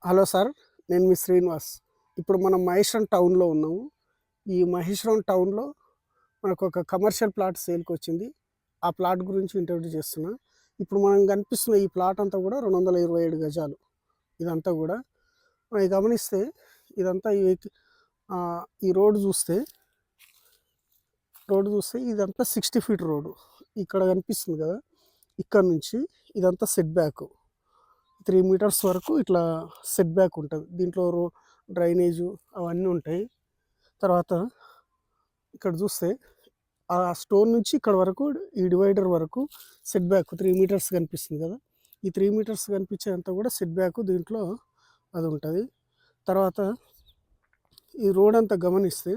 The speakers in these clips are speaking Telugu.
Hello sir. నేను మీ శ్రీనివాస్. ఇప్పుడు మనం మహేశ్వరం టౌన్‌లో ఉన్నాము. ఈ మహేశ్వరం టౌన్‌లో మనకొక కమర్షియల్ ప్లాట్ సేల్‌కొచ్చింది. ఆ ప్లాట్ గురించి ఇంట్రొడ్యూస్ చేస్తున్నా. ఇప్పుడు మనం కనిపిస్తున్న ఈ ప్లాట్ అంతా కూడా 227 గజాలు. ఇదంతా గూడా. మనం గమనిస్తే ఇదంతా ఈ రోడ్ చూస్తే ఇదంతా 60 ఫీట్ రోడ్డు. ఇక్కడ కనిపిస్తుంది గదా! ఇక్కడ నుంచి ఇదంతా సెట్ బ్యాక్. 3 మీటర్స్ వరకు ఇట్లా సెట్ బ్యాక్ ఉంటది. దీంట్లో డ్రైనేజు అవన్నీ ఉంటాయి. తర్వాత ఇక్కడ చూస్తే ఆ స్టోన్ నుంచి ఇక్కడ వరకు ఈ డివైడర్ వరకు సెట్ బ్యాక్ 3 మీటర్స్ కనిపిస్తుంది కదా! ఈ 3 మీటర్స్ కనిపించేదంతా కూడా సెట్ బ్యాక్ దీంట్లో అది ఉంటది. తర్వాత ఈ రోడ్ అంతా గమనిస్తే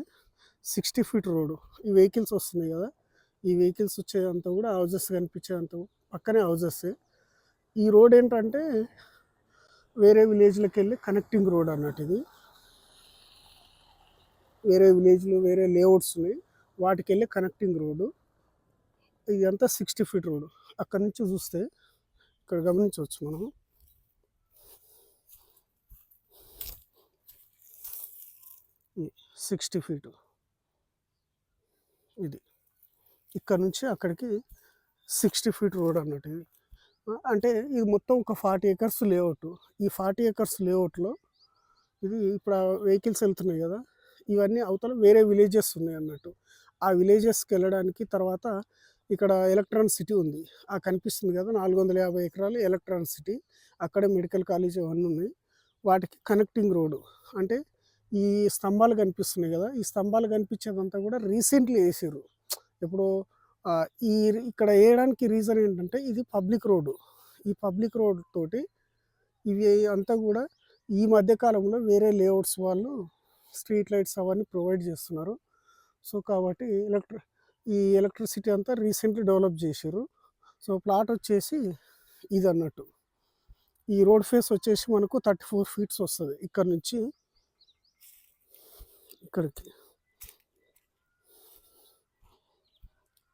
60 ఫీట్ రోడ్. ఈ వెహికల్స్ వస్తున్నాయి కదా! ఈ వెహికల్స్ వచ్చేదంతా కూడా హౌసెస్ కనిపించేదంతా పక్కనే హౌసెసే. ఈ రోడ్ ఏంటంటే వేరే విలేజ్‌లకెళ్ళి కనెక్టింగ్ రోడ్ అన్నట్టు ఇది. వేరే విలేజ్‌లో వేరే లేఅవుట్స్ ఉన్నాయి. వాటికెళ్ళే కనెక్టింగ్ రోడ్డు. ఇదంతా 60 ఫీట్ రోడ్. అక్కడి నుంచి చూస్తే ఇక్కడ గమనించవచ్చు మనం. ఈ 60 ఫీటు ఇది. ఇక్కడ నుంచి అక్కడికి 60 ఫీట్ రోడ్ అన్నట్టు ఇది. అంటే ఇది మొత్తం ఒక 40 ఎకర్స్ లేఅవుట్. ఈ 40 ఎకర్స్ లేఅవుట్‌లో ఇది ఇప్పుడు ఆ వెహికల్స్ వెళ్తున్నాయి కదా! ఇవన్నీ అవతల వేరే విలేజెస్ ఉన్నాయి అన్నట్టు. ఆ విలేజెస్‌కి వెళ్ళడానికి తర్వాత ఇక్కడ ఎలక్ట్రానిక్ సిటీ ఉంది. ఆ కనిపిస్తుంది కదా! 450 ఎకరాలు ఎలక్ట్రానిక్ సిటీ. అక్కడే మెడికల్ కాలేజ్ అవన్నీ ఉన్నాయి. వాటికి కనెక్టింగ్ రోడ్డు. అంటే ఈ స్తంభాలు కనిపిస్తున్నాయి కదా! ఈ స్తంభాలు కనిపించేదంతా కూడా రీసెంట్‌లీ ఏసిర్రు. ఎప్పుడో ఈ ఇక్కడ ఏయడానికి రీజన్ ఏంటంటే ఇది పబ్లిక్ రోడ్డు. ఈ పబ్లిక్ రోడ్ తోటి ఇవి అంతా కూడా ఈ మధ్య కాలంలో వేరే లేఅవుట్స్ వాళ్ళు స్ట్రీట్ లైట్స్ అవన్నీ ప్రొవైడ్ చేస్తున్నారు. సో, కాబట్టి ఈ ఎలక్ట్రిసిటీ అంతా రీసెంట్‌లీ డెవలప్ చేసిర్రు. సో, ప్లాట్ వచ్చేసి ఇదన్నట్టు. ఈ రోడ్ ఫేస్ వచ్చేసి మనకు 34 ఫీట్స్ వస్తది. ఇక్కడ నుంచి ఇక్కడికి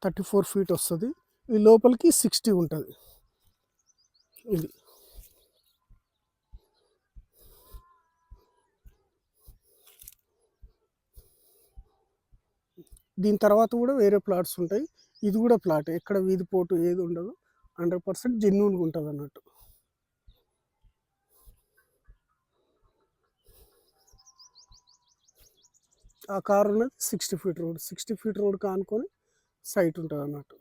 34 ఫీట్ వస్తది. ఈ లోపలికి 60 ఉంటది. ఇది. దీని తర్వాత కూడా వేరే ప్లాట్స్ ఉంటాయి. ఇది కూడా ప్లాటే. ఎక్కడ వీధి పోటు ఏది ఉండదు. 100% జెన్యూన్‌గా ఉంటదన్నట్టు. ఆ కార్ ఉన్నది 60 ఫీట్ రోడ్. 60 ఫీట్ రోడ్‌కి ఆనుకొని సైట్ ఉంటదన్నట్టు.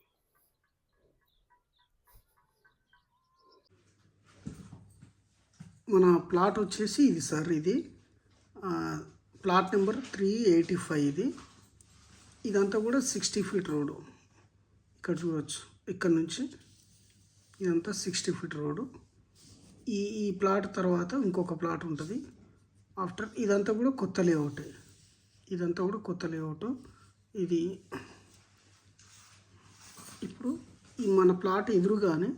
మన ప్లాట్ వచ్చేసి ఇది సార్ ఇది. ప్లాట్ నెంబర్ 385 ఇది. ఇదంతా కూడా 60 ఫీట్ రోడ్డు. ఇక్కడ చూడొచ్చు. ఇక్కడ నుంచి ఇదంతా 60 ఫీట్ రోడ్డు. ఈ ప్లాట్ తర్వాత ఇంకొక ప్లాట్ ఉంటుంది. ఆఫ్టర్ ఇదంతా కూడా కొత్త లేఅవుటే. ఇదంతా కూడా కొత్త లేఅవుట్. ఇది ఇప్పుడు ఈ మన ప్లాట్ ఎదురుగానే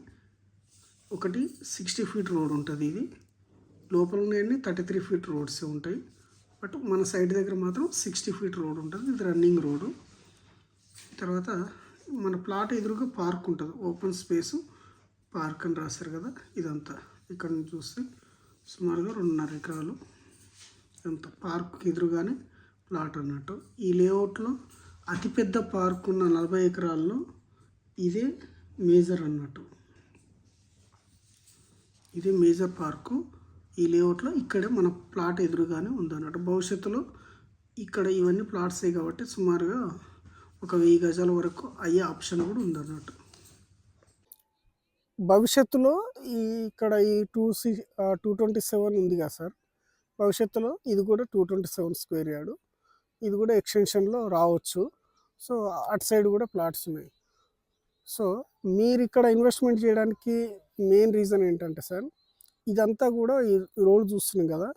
ఒకటి 60 ఫీట్ రోడ్ ఉంటుంది. ఇది లోపల ఉన్నాయన్నీ 33 ఫీట్ రోడ్సే ఉంటాయి. బట్ మన సైడ్ దగ్గర మాత్రం 60 ఫీట్ రోడ్ ఉంటుంది. ఇది రన్నింగ్ రోడ్డు. తర్వాత మన ప్లాట్ ఎదురుగా పార్క్ ఉంటుంది. ఓపెన్ స్పేసు పార్క్ అని రాశారు కదా! ఇదంతా ఇక్కడ నుంచి చూస్తే సుమారుగా 2.5 ఎకరాలు ఇదంతా పార్క్కి ఎదురుగానే ప్లాట్ అన్నట్టు. ఈ లేఅవుట్లో అతిపెద్ద పార్క్ ఉన్న 40 ఎకరాల్లో ఇదే మేజర్ అన్నట్టు. ఇదే మేజర్ పార్కు. ఈ లేఅవుట్లో ఇక్కడే మన ప్లాట్ ఎదురుగానే ఉందన్నట్టు. భవిష్యత్తులో ఇక్కడ ఇవన్నీ ప్లాట్సే కాబట్టి సుమారుగా ఒక 1000 గజాల వరకు అయ్యే ఆప్షన్ కూడా ఉందన్నట్టు. భవిష్యత్తులో ఇక్కడ ఈ 227 ఉంది కదా సార్! భవిష్యత్తులో ఇది కూడా 227 స్క్వేర్ యార్డు. ఇది కూడా ఎక్స్టెన్షన్‌లో రావచ్చు. సో, అటు సైడ్ కూడా ప్లాట్స్ ఉన్నాయి. సో, మీరిక్కడ ఇన్వెస్ట్‌మెంట్ చేయడానికి మెయిన్ రీజన్ ఏంటంటే సార్, ఇదంతా కూడా ఈ రోడ్ చూస్తున్నాం కదా!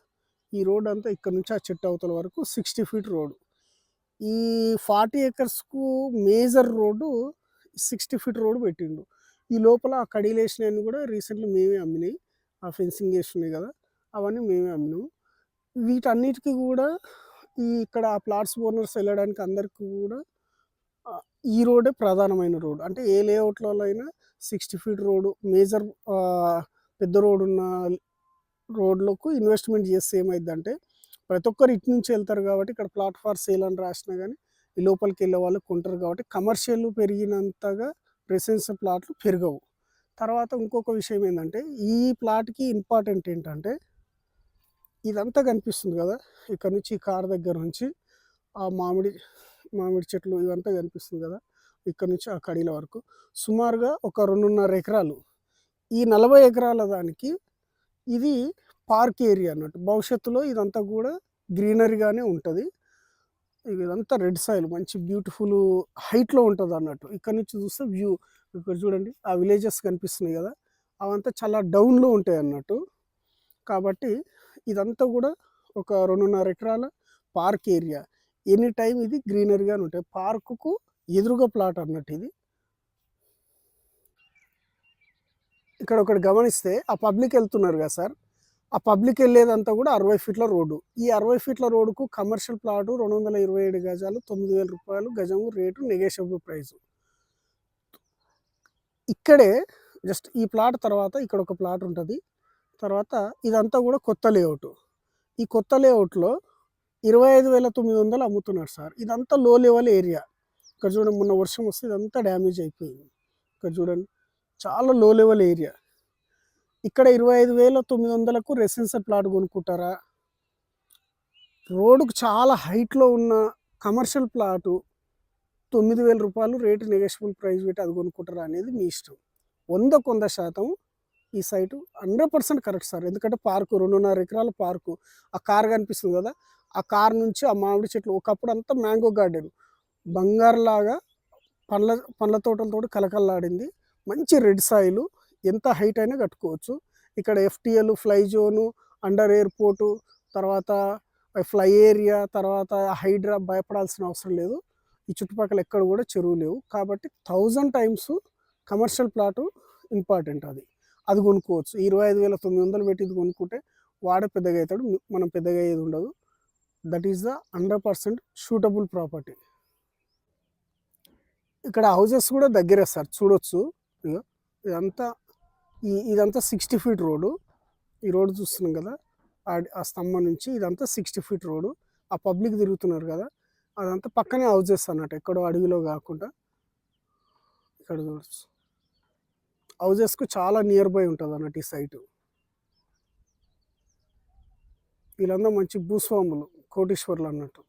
ఈ రోడ్ అంతా ఇక్కడ నుంచి ఆ చెట్టు అవతల వరకు 60 ఫీట్ రోడ్. ఈ 40 ఎకర్స్‌కు మేజర్ రోడ్డు 60 ఫీట్ రోడ్ పెట్టిండు. ఈ లోపల ఆ కడీలేసినయన్నీ కూడా రీసెంట్‌లీ మేమే అమ్మినాయి. ఆ ఫెన్సింగ్ ఏసున్నాయి కదా! అవన్నీ మేమే అమ్మినాము. వీటన్నిటికి కూడా ఇక్కడ ఆ ప్లాట్స్ ఓనర్స్ వెళ్ళడానికి అందరికి కూడా ఈ రోడ్డే ప్రధానమైన రోడ్. అంటే ఏ లేఅవుట్‌లలో అయినా 60 ఫీట్ రోడ్ మేజర్ పెద్ద రోడ్ ఉన్న రోడ్‌లకు ఇన్వెస్ట్‌మెంట్ చేస్తే ఏమైద్దంటే, ప్రతి ఒక్కరు ఇటు నుంచి వెళ్తారు కాబట్టి ఇక్కడ ప్లాట్ ఫర్ సేల్ అని రాసినా గానీ, ఈ లోపలికెళ్ళే వాళ్ళు కొంటారు కాబట్టి కమర్షియల్ పెరిగినంతగా రెసిడెన్షియల్ ప్లాట్లు పెరగవు. తర్వాత ఇంకొక విషయం ఏందంటే, ఈ ప్లాట్‌కి ఇంపార్టెంట్ ఏంటంటే, ఇదంతా కనిపిస్తుంది గదా! ఇక్కడ నుంచి ఈ కారు దగ్గర నుంచి ఆ మామిడి చెట్లు ఇవంతా కనిపిస్తుంది గదా! ఇక్కడ నుంచి ఆ కడీల వరకు సుమారుగా ఒక 2.5 ఎకరాలు. ఈ 40 ఎకరాల దానికి ఇది పార్క్ ఏరియా అన్నట్టు. భవిష్యత్తులో ఇదంతా గూడా గ్రీనరీగానే ఉంటది. ఇదంతా రెడ్ సాయిల్ మంచి బ్యూటిఫుల్ హైట్‌లో ఉంటదన్నట్టు. ఇక్కడ నుంచి చూస్తే వ్యూ ఇక్కడ చూడండి ఆ విలేజెస్ కనిపిస్తున్నాయి గదా! అవంతా చాలా డౌన్‌లో ఉంటాయన్నట్టు. కాబట్టి ఇదంతా గూడా ఒక 2.5 ఎకరాల పార్క్ ఏరియా. ఎనీ టైమ్ ఇది గ్రీనరీగానే ఉంటాయి. పార్కుకు ఎదురుగా ప్లాట్ అన్నట్టు ఇది. ఇక్కడ ఒకటి గమనిస్తే ఆ పబ్లిక్ ఎళ్తున్నారు గదా సార్! ఆ పబ్లిక్ ఎళ్ళేదంతా గూడా 60 ఫీట్ల రోడ్డు. ఈ 60 ఫీట్ల రోడ్డుకు కమర్షియల్ ప్లాటు 227 గజాలు రూ. 9,000 గజము రేటు నెగోషియబుల్ ప్రైసు. ఇక్కడే జస్ట్ ఈ ప్లాట్ తర్వాత ఇక్కడ ఒక ప్లాట్ ఉంటది. తర్వాత ఇదంతా గూడా కొత్త లేఅవుట్. ఈ కొత్త లేఅవుట్‌లో 25,900 అమ్ముతున్నారు సార్. ఇదంతా లో లెవెల్ ఏరియా. ఇక్కడ చూడండి మొన్న వర్షం వస్తే ఇదంతా డ్యామేజ్ అయిపోయింది. ఇక్కడ చూడండి చాలా లో లెవెల్ ఏరియా. ఇక్కడ 25,900కు రెసిడెన్షియల్ ప్లాట్ కొనుక్కుంటారా? రోడ్డుకు చాలా హైట్‌లో ఉన్న కమర్షియల్ ప్లాటు రూ. 9,000 రేటు నెగోషియబుల్ ప్రైస్ పెట్టి అది కొనుక్కుంటారా అనేది మీ ఇష్టం. 100% ఈ సైటు 100% కరెక్ట్ సార్. ఎందుకంటే పార్కు 2.5 ఎకరాల పార్కు. ఆ కారు కనిపిస్తుంది గదా! ఆ కారు నుంచి ఆ మామిడి చెట్లు ఒకప్పుడు అంతా మ్యాంగో గార్డెన్. బంగారులాగా పండ్ల పండ్ల తోటలతోటి కళకళలాడింది. మంచి రెడ్ సాయిలు. ఎంత హైట్ అయినా కట్టుకోవచ్చు. ఇక్కడ FTL, fly zone, under airport, తర్వాత ఫ్లై ఏరియా, తర్వాత హైడ్రా భయపడాల్సిన అవసరం లేదు. ఈ చుట్టుపక్కల ఎక్కడ గూడా చెరువు లేవు. కాబట్టి 1000 టైమ్స్ కమర్షియల్ ప్లాటు ఇంపార్టెంట్ అది. అది కొనుక్కోవచ్చు. 25,900 పెట్టి ఇది కొనుక్కుంటే వాడే పెద్దగా అయితాడు. మనం పెద్దగా అయ్యేది ఉండదు. That is the 100% suitable property. ఇక్కడ హౌసెస్ కూడా దగ్గరే సార్ చూడొచ్చు. ఇగో ఇదంతా ఇదంతా 60 ఫీట్ రోడ్డు. ఈ రోడ్డు చూస్తున్నాం కదా! ఆ స్తంభం నుంచి ఇదంతా 60 ఫీట్ రోడ్డు. ఆ పబ్లిక్ తిరుగుతున్నారు కదా! అదంతా పక్కనే హౌసెస్ అన్నట్టు. ఎక్కడో అడవిలో కాకుండా ఇక్కడ చూడొచ్చు. హౌసెస్‌కు చాలా నియర్ బై ఉంటదన్నట్టు ఈ సైటు. వీళ్ళందరూ మంచి భూస్వాములు, కోటీశ్వరులు అన్నట్టు.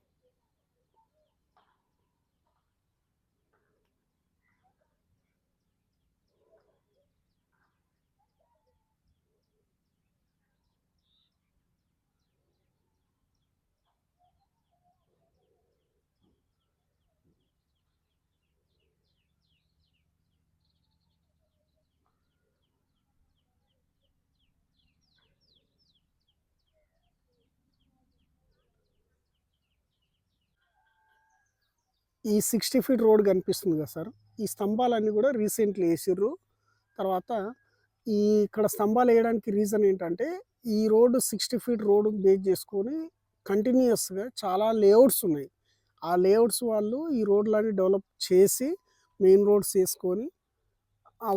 ఈ 60 ఫీట్ రోడ్ కనిపిస్తుంది కదా సార్! ఈ స్తంభాలన్నీ కూడా రీసెంట్‌లీ ఏసిర్రు. తర్వాత ఇక్కడ స్తంభాలు వేయడానికి రీజన్ ఏంటంటే, ఈ రోడ్డు 60 ఫీట్ రోడ్ బేస్ చేసుకొని కంటిన్యూయస్‌గా చాలా లేఅవుట్స్ ఉన్నాయి. ఆ లేఅవుట్స్ వాళ్ళు ఈ రోడ్లన్నీ డెవలప్ చేసి మెయిన్ రోడ్స్ చేసుకొని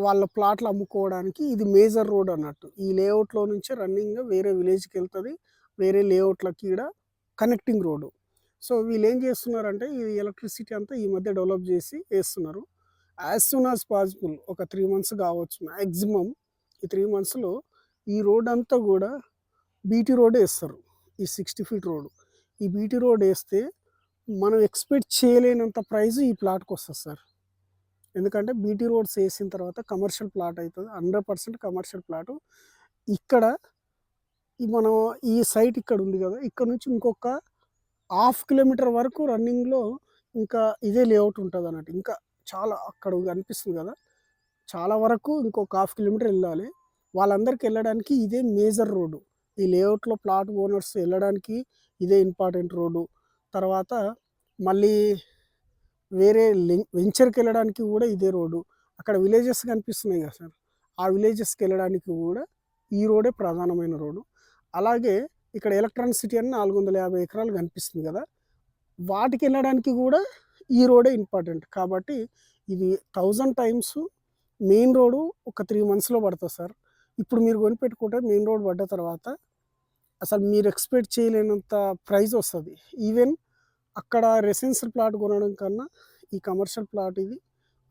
వాళ్ళ ప్లాట్లు అమ్ముకోవడానికి ఇది మేజర్ రోడ్ అన్నట్టు. ఈ లేఅవుట్‌లో నుంచి రన్నింగ్‌గా వేరే విలేజ్‌కెళ్తది. వేరే లేఅవుట్‌లకి ఈడ కనెక్టింగ్ రోడ్డు. సో, వీళ్ళేం చేస్తున్నారంటే ఈ ఎలక్ట్రిసిటీ అంతా ఈ మధ్య డెవలప్ చేసి ఏస్తున్నారు. యాస్ సూన్ యాస్ పాసిబుల్ ఒక 3 మంత్స్ కావచ్చు మాక్సిమం. ఈ 3 మంత్స్‌లో ఈ రోడ్ అంతా గూడా బీటీ రోడ్డే ఏస్తారు. ఈ 60 ఫీట్ రోడ్. ఈ బీటీ రోడ్ ఏస్తే మనం ఎక్స్‌పెక్ట్ చేయలేనంత ప్రైస్ ఈ ప్లాట్‌కొస్తది సార్. ఎందుకంటే బీటీ రోడ్స్ ఏసిన తర్వాత కమర్షియల్ ప్లాట్ అయితది. 100% కమర్షియల్ ప్లాటు. ఇక్కడ మనం ఈ సైట్ ఇక్కడ ఉంది గదా! ఇక్కడ నుంచి ఇంకొక హాఫ్ కిలోమీటర్ వరకు రన్నింగ్‌లో ఇంకా ఇదే లేఅవుట్ ఉంటదన్నట్టు. ఇంకా చాలా అక్కడ కనిపిస్తుంది గదా! చాలా వరకు ఇంకొక హాఫ్ కిలోమీటర్ ఎళ్ళాలి. వాళ్ళందరికి ఎళ్ళడానికి ఇదే మేజర్ రోడ్డు. ఈ లేఅవుట్‌లో ప్లాట్ ఓనర్స్ ఎళ్ళడానికి ఇదే ఇంపార్టెంట్ రోడ్డు. తర్వాత మళ్ళీ వేరే వెంచర్‌కెళ్ళడానికి గూడా ఇదే రోడ్డు. అక్కడ విలేజెస్ కనిపిస్తున్నాయి గదా సార్! ఆ విలేజెస్‌కెళ్ళడానికి గూడా ఈ రోడే ప్రధానమైన రోడ్డు. అలాగే ఇక్కడ ఎలక్ట్రానిక్ సిటీ అని 450 ఎకరాలు కనిపిస్తుంది గదా! వాటికెళ్ళడానికి గూడా ఈ రోడే ఇంపార్టెంట్. కాబట్టి ఇది 1000 టైమ్స్ మెయిన్ రోడ్డు ఒక 3 మంత్స్‌లో పడతది సార్. ఇప్పుడు మీరు కొనిపెట్టుకుంటే మెయిన్ రోడ్ పడ్డ తర్వాత అసలు మీరు ఎక్స్‌పెక్ట్ చేయలేనంత ప్రైస్ వస్తది. ఈవెన్ అక్కడ రెసిడెన్షియల్ ప్లాట్ కొనడం కన్నా ఈ కమర్షియల్ ప్లాట్ ఇది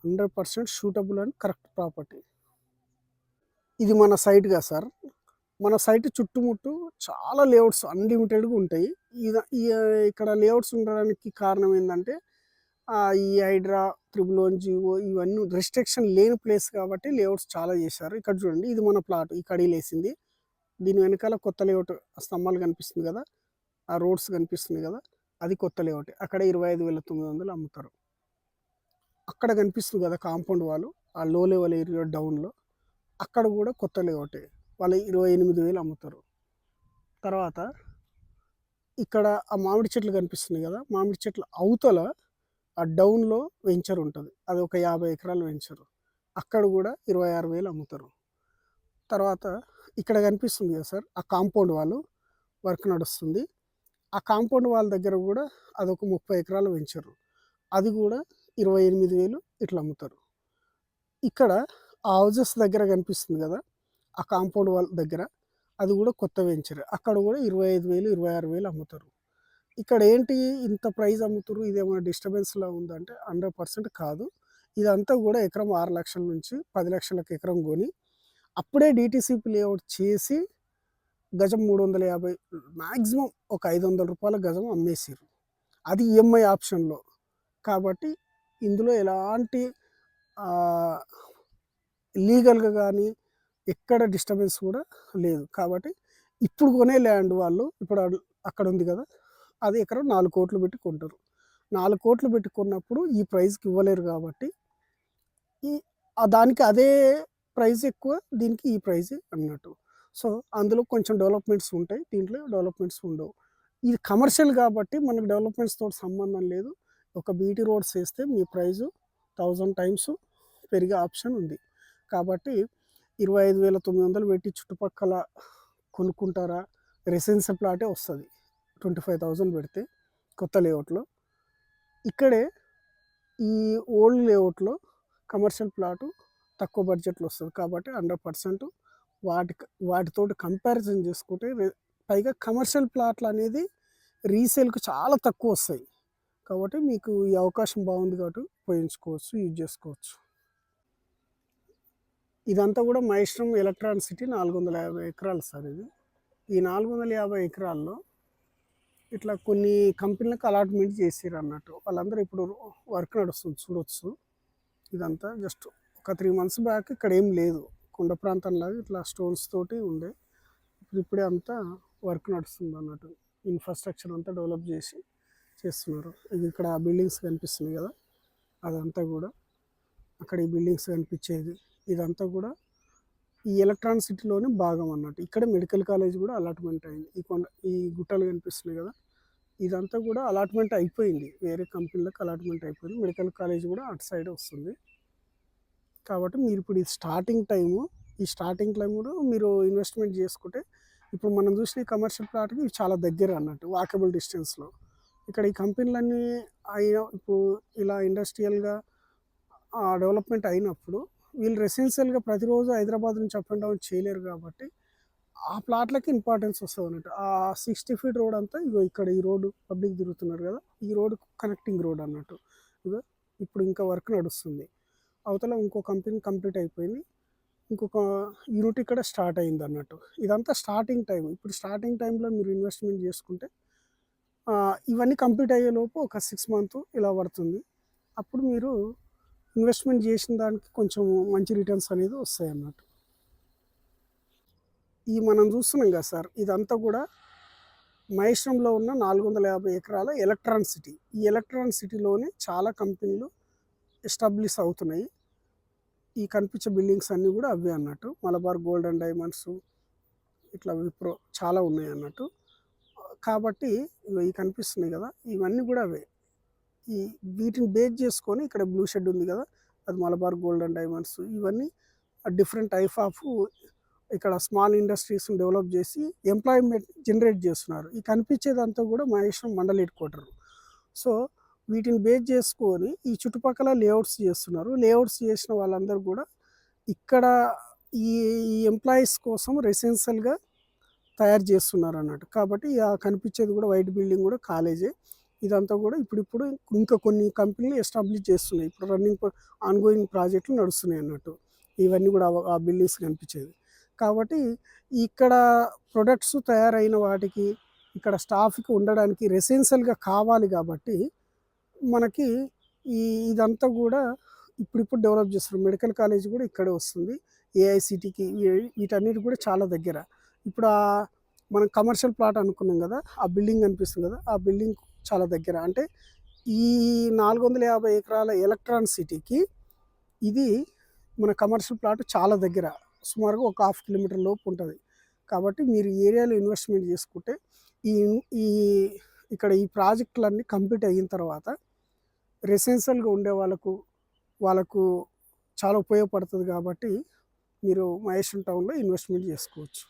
100% సూటబుల్ అండ్ కరెక్ట్ ప్రాపర్టీ. ఇది మన సైట్‌గా సార్. మన సైట్ చుట్టుముట్టు చాలా లేఅవుట్స్ అన్‌లిమిటెడ్‌గా ఉంటాయి. ఇక్కడ లేఅవుట్స్ ఉండడానికి కారణం ఏందంటే ఈ హైడ్రా, త్రిబుల్ వన్ జియో ఇవన్నీ రిస్ట్రిక్షన్ లేని ప్లేస్ కాబట్టి లేఅవుట్స్ చాలా చేశారు. ఇక్కడ చూడండి ఇది మన ప్లాట్ ఈ కడీలేసింది. దీని వెనకాల కొత్త లేఅవుట్ స్తంభాలు కనిపిస్తుంది కదా! ఆ రోడ్స్ కనిపిస్తున్నాయి కదా! అది కొత్త లేఅవుటే. అక్కడ 25,900 అమ్ముతారు. అక్కడ కనిపిస్తుంది కదా కాంపౌండ్ వాల్ ఆ లో లెవెల్ ఏరియా డౌన్‌లో అక్కడ కూడా కొత్త లేఅవుటే. వాళ్ళు 28,000 అమ్ముతారు. తర్వాత ఇక్కడ ఆ మామిడి చెట్లు కనిపిస్తున్నాయి కదా! మామిడి చెట్ల అవతల ఆ డౌన్‌లో వెంచర్ ఉంటది. అది ఒక 50 ఎకరాల వెంచర్. అక్కడ కూడా 26,000 అమ్ముతారు. తర్వాత ఇక్కడ కనిపిస్తుంది కదా సార్! ఆ కాంపౌండ్ వాల్ వర్క్ నడుస్తుంది. ఆ కాంపౌండ్ వాల్ దగ్గర కూడా అదొక 30 ఎకరాల వెంచర్. అది కూడా 28,000 ఇట్లా అమ్ముతారు. ఇక్కడ ఆ హౌసెస్ దగ్గర కనిపిస్తుంది కదా! ఆ కాంపౌండ్ వాల్ దగ్గర అది కూడా కొత్త వెంచర్. అక్కడ కూడా 25,000, 26,000 అమ్ముతారు. ఇక్కడ ఏంటి ఇంత ప్రైస్ అమ్ముతుర్రు ఇదేమైనా డిస్టర్బెన్స్‌లా ఉందంటే 100% కాదు. ఇదంతా కూడా ఎకరం 6,00,000 నుంచి 10,00,000కి ఎకరం కొని అప్పుడే డీటీసీపీ లేఅవుట్ చేసి గజం 350 మాక్సిమం ఒక రూ. 500 గజం అమ్మేసిర్రు. అది ఈఎంఐ ఆప్షన్‌లో. కాబట్టి ఇందులో ఎలాంటి ఆహ్, లీగల్‌గా గానీ ఎక్కడ డిస్టర్బెన్స్ కూడా లేదు. కాబట్టి ఇప్పుడు కొనే ల్యాండ్ వాళ్ళు ఇప్పుడు అక్కడ ఉంది కదా! అది ఎకరం 4,00,00,000 పెట్టి కొంటారు. 4,00,00,000 పెట్టి కొన్నప్పుడు ఈ ప్రైస్‌కి ఇవ్వలేరు కాబట్టి ఈ దానికి అదే ప్రైస్ ఎక్కువ. దీనికి ఈ ప్రైజే అన్నట్టు. సో, అందులో కొంచెం డెవలప్‌మెంట్స్ ఉంటాయి. దీంట్లో డెవలప్‌మెంట్స్ ఉండవు. ఇది కమర్షియల్ కాబట్టి మనకు డెవలప్‌మెంట్స్‌తోటి సంబంధం లేదు. ఒక బీటీ రోడ్స్ ఏస్తే మీ ప్రైజు 1000 టైమ్స్ పెరిగే ఆప్షన్ ఉంది. కాబట్టి 25,900 పెట్టి చుట్టుపక్కల కొనుక్కుంటారా? రెసిడెన్షియల్ ప్లాటే వస్తది. 25,000 పెడితే కొత్త లేఅవుట్‌లో. ఇక్కడే ఈ ఓల్డ్ లేఅవుట్‌లో కమర్షియల్ ప్లాటు తక్కువ బడ్జెట్‌లో వస్తది. కాబట్టి 100% వాటితోటి కంపారిజన్ చేసుకుంటే పైగా కమర్షియల్ ప్లాట్‌లనేది రీసేల్‌కి చాలా తక్కువొస్తాయి. కాబట్టి మీకు ఈ అవకాశం బాగుంది కాబట్టి ఉపయోగించుకోవచ్చు, యూజ్ చేసుకోవచ్చు. ఇదంతా కూడా మహేశ్వరం ఎలక్ట్రాన్ సిటీ 450 ఎకరాలు సార్ ఇది. ఈ 450 ఎకరాల్లో ఇట్లా కొన్ని కంపెనీలకు అలాట్‌మెంట్ చేసిర్రన్నట్టు. వాళ్ళందరూ ఇప్పుడు వర్క్ నడుస్తుంది చూడొచ్చు. ఇదంతా జస్ట్ ఒక 3 మంత్స్ బ్యాక్ ఇక్కడ ఏం లేదు. కొండ ప్రాంతంలాగా ఇట్లా స్టోన్స్ తోటి ఉండే. ఇప్పుడే అంతా వర్క్ నడుస్తుందన్నట్టు. ఇన్‌ఫ్రాస్ట్రక్చర్ అంతా డెవలప్ చేసి చేస్తున్నారు. ఇక్కడ బిల్డింగ్స్ కనిపిస్తున్నాయి కదా! అదంతా కూడా అక్కడ ఈ బిల్డింగ్స్ కనిపించేది. ఇదంతా కూడా ఈ ఎలక్ట్రాన్ సిటీలోనే భాగం అన్నట్టు. ఇక్కడ మెడికల్ కాలేజ్ కూడా అలాట్‌మెంట్ అయింది. ఈ గుట్టలు కనిపిస్తున్నాయి కదా! ఇదంతా కూడా అలాట్‌మెంట్ అయిపోయింది. వేరే కంపెనీలకు అలాట్‌మెంట్ అయిపోయింది. మెడికల్ కాలేజ్ కూడా అటు సైడే వస్తుంది. కాబట్టి మీరు ఇప్పుడు ఈ స్టార్టింగ్ టైంలో మీరు ఇన్వెస్ట్‌మెంట్ చేసుకుంటే ఇప్పుడు మనం చూసిన ఈ కమర్షియల్ ప్లాట్‌కి ఇవి చాలా దగ్గర అన్నట్టు వాకబుల్ డిస్టెన్స్‌లో. ఇక్కడ ఈ కంపెనీలన్నీ ఇప్పుడు ఇలా ఇండస్ట్రియల్‌గా డెవలప్‌మెంట్ అయినప్పుడు వీళ్ళు రెసిడెన్షియల్‌గా ప్రతిరోజు హైదరాబాద్ నుంచి అప్ అండ్ డౌన్ చేయలేరు కాబట్టి ఆ ప్లాట్‌లకి ఇంపార్టెన్స్ వస్తదన్నట్టు. ఆ 60 ఫీట్ రోడ్ అంతా ఇగో ఇక్కడ ఈ రోడ్డు పబ్లిక్ తిరుగుతున్నారు కదా! ఈ రోడ్ కనెక్టింగ్ రోడ్ అన్నట్టు. ఇగో ఇప్పుడు ఇంకా వర్క్ నడుస్తుంది. అవతల ఇంకో కంపెనీ కంప్లీట్ అయిపోయింది. ఇంకొక యూనిట్ ఇక్కడ స్టార్ట్ అయిందన్నట్టు. ఇదంతా స్టార్టింగ్ టైమ్. ఇప్పుడు స్టార్టింగ్ టైమ్‌లో మీరు ఇన్వెస్ట్‌మెంట్ చేసుకుంటే ఇవన్నీ కంప్లీట్ అయ్యేలోపు ఒక 6 మంత్ ఇలా పడుతుంది. అప్పుడు మీరు ఇన్వెస్ట్‌మెంట్ చేసిన దానికి కొంచెం మంచి రిటర్న్స్ అనేది వస్తాయన్నట్టు. మనం చూస్తున్నాం కదా సార్! ఇదంతా కూడా మహేశ్వరంలో ఉన్న 450 ఎకరాల ఎలక్ట్రాన్ సిటీ. ఈ ఎలక్ట్రాన్ సిటీలోనే చాలా కంపెనీలు ఎస్టాబ్లిష్ అవుతున్నాయి. ఈ కనిపించే బిల్డింగ్స్ అన్నీ కూడా అవే అన్నట్టు. మలబార్ గోల్డ్ అండ్ డైమండ్స్ ఇట్లా విప్రో చాలా ఉన్నాయి అన్నట్టు. కాబట్టి ఈ కనిపిస్తున్నాయి కదా! ఇవన్నీ కూడా అవే. వీటిని బేస్ చేసుకొని ఇక్కడ బ్లూ షెడ్ ఉంది కదా! అది మలబార్ గోల్డ్ అండ్ డైమండ్స్ ఇవన్నీ డిఫరెంట్ టైప్ ఆఫ్ ఇక్కడ స్మాల్ ఇండస్ట్రీస్‌ని డెవలప్ చేసి ఎంప్లాయ్‌మెంట్ జనరేట్ చేస్తున్నారు. ఈ కనిపించేదంతా కూడా Maheshwaram mandal head quarter. So, వీటిని బేస్ చేసుకొని ఈ చుట్టుపక్కల లేఅవుట్స్ చేస్తున్నారు. లేఅవుట్స్ చేసిన వాళ్ళందరూ కూడా ఇక్కడ ఈ ఈ ఎంప్లాయీస్ కోసం రెసిడెన్షియల్‌గా తయారు చేస్తున్నారు అన్నట్టు. కాబట్టి కనిపించేది కూడా వైట్ బిల్డింగ్ కూడా కాలేజే. ఇదంతా కూడా ఇప్పుడిప్పుడు ఇంకా కొన్ని కంపెనీలు ఎస్టాబ్లిష్ చేస్తున్నాయి. ఇప్పుడు ఆన్‌గోయింగ్ ప్రాజెక్టులు నడుస్తున్నాయి అన్నట్టు. ఇవన్నీ కూడా ఆ బిల్డింగ్స్ కనిపించేది. కాబట్టి ఇక్కడ ప్రొడక్ట్స్ తయారైన వాటికి, ఇక్కడ స్టాఫ్‌కి ఉండడానికి రెసిడెన్షియల్‌గా కావాలి కాబట్టి, మనకి ఈ ఇదంతా కూడా ఇప్పుడిప్పుడు డెవలప్ చేస్తున్నారు. మెడికల్ కాలేజ్ కూడా ఇక్కడే వస్తుంది. ఏఐసిటీకి వీటన్నిటికి కూడా చాలా దగ్గర. ఇప్పుడు మనం కమర్షియల్ ప్లాట్ అనుకున్నాం కదా! ఆ బిల్డింగ్ కనిపిస్తుంది కదా! ఆ బిల్డింగ్ చాలా దగ్గర. అంటే ఈ 450 ఎకరాల ఎలక్ట్రాన్ సిటీకి ఇది మన కమర్షియల్ ప్లాట్ చాలా దగ్గర. సుమారుగా ఒక హాఫ్ కిలోమీటర్ లోపు ఉంటది. కాబట్టి మీరు ఈ ఏరియాలో ఇన్వెస్ట్‌మెంట్ చేసుకుంటే ఈ ఈ ఇక్కడ ఈ ప్రాజెక్టులన్నీ కంప్లీట్ అయిన తర్వాత రెసిడెన్షియల్‌గా ఉండే వాళ్ళకు చాలా ఉపయోగపడుతది కాబట్టి మీరు మహేశ్వరం టౌన్‌లో ఇన్వెస్ట్‌మెంట్ చేసుకోవచ్చు.